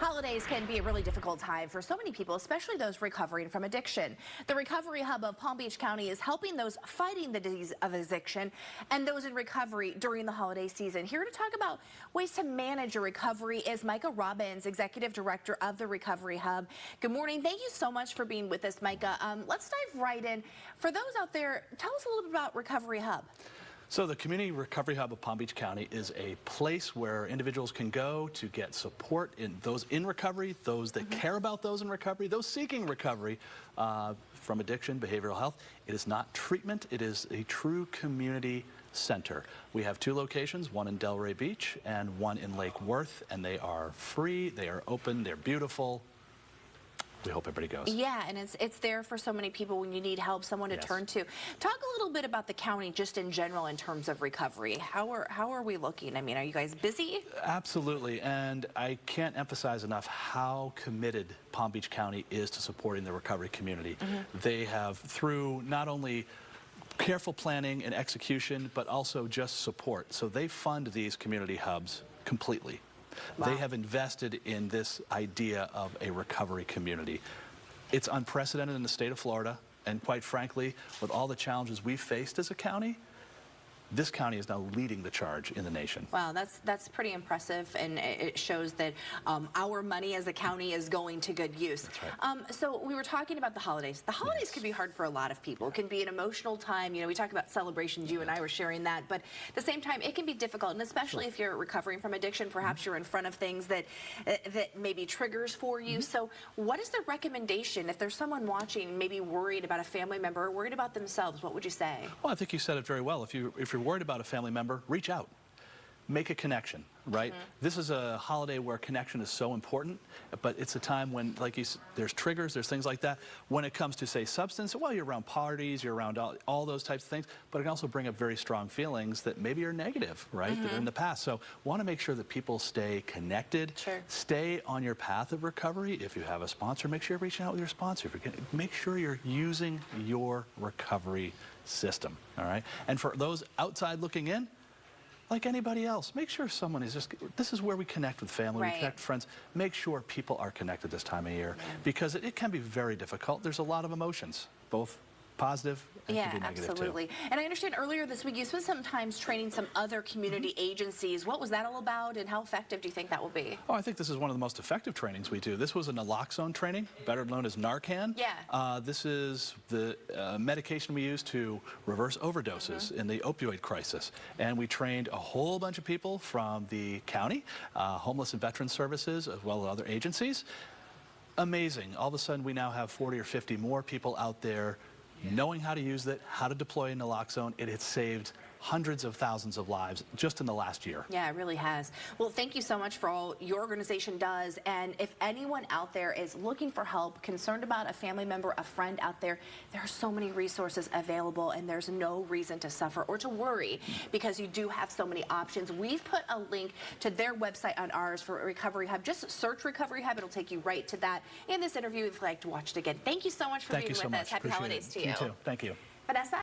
Holidays can be a really difficult time for so many people, especially those recovering from addiction. The Recovery Hub of Palm Beach County is helping those fighting the disease of addiction and those in recovery during the holiday season. Here to talk about ways to manage your recovery is Micah Robbins, Executive Director of the Recovery Hub. Good morning. Thank you so much for being with us, Micah. Let's dive right in. For those out there, tell us a little bit about Recovery Hub. So the Community Recovery Hub of Palm Beach County is a place where individuals can go to get support in those in recovery, those that care about those in recovery, those seeking recovery from addiction, behavioral health. It is not treatment. It is a true community center. We have two locations, one in Delray Beach and one in Lake Worth, and they are free, they are open, they're beautiful. We hope everybody goes. Yeah, and it's there for so many people when you need help, someone to turn to. Talk a little bit about the county just in general in terms of recovery. How are we looking? I mean, are you guys busy? Absolutely, and I can't emphasize enough how committed Palm Beach County is to supporting the recovery community. They have, through not only careful planning and execution, but also just support. So they fund these community hubs completely. Wow. They have invested in this idea of a recovery community. It's unprecedented in the state of Florida, and quite frankly, with all the challenges we've faced as a county, this county is now leading the charge in the nation. Wow, that's pretty impressive, and it shows that our money as a county is going to good use. That's right. So we were talking about the holidays. The holidays can be hard for a lot of people. It can be an emotional time. You know, we talk about celebrations. You and I were sharing that, but at the same time, it can be difficult, and especially if you're recovering from addiction, perhaps you're in front of things that maybe triggers for you. So what is the recommendation if there's someone watching, maybe worried about a family member or worried about themselves? What would you say? Well, I think you said it very well. If you're worried about a family member, reach out. Make a connection, right? This is a holiday where connection is so important, but it's a time when, like you said, there's triggers, there's things like that. When it comes to, say, substance, well, you're around parties, you're around all those types of things, but it can also bring up very strong feelings that maybe are negative, right, that are in the past. So want to make sure that people stay connected, stay on your path of recovery. If you have a sponsor, make sure you're reaching out with your sponsor. Make sure you're using your recovery system, all right? And for those outside looking in, like anybody else, make sure someone is this is where we connect with family, we connect with friends. Make sure people are connected this time of year because it can be very difficult. There's a lot of emotions, both positive and can be negative absolutely. Too. And I understand earlier this week you spent some time training some other community agencies. What was that all about, and how effective do you think that will be? Oh, I think this is one of the most effective trainings we do. This was a naloxone training, better known as Narcan. Yeah. This is the medication we use to reverse overdoses in the opioid crisis. And we trained a whole bunch of people from the county, homeless and veteran services, as well as other agencies. Amazing. All of a sudden, we now have 40 or 50 more people out there knowing how to use it, how to deploy naloxone. It has saved hundreds of thousands of lives just in the last year. Yeah, it really has. Well, thank you so much for all your organization does. And if anyone out there is looking for help, concerned about a family member, a friend out there, there are so many resources available, and there's no reason to suffer or to worry because you do have so many options. We've put a link to their website on ours for Recovery Hub. Just search Recovery Hub. It'll take you right to that. In this interview, if you'd like to watch it again. Thank you so much for being with us. Happy holidays to you. You too. Thank you. Vanessa?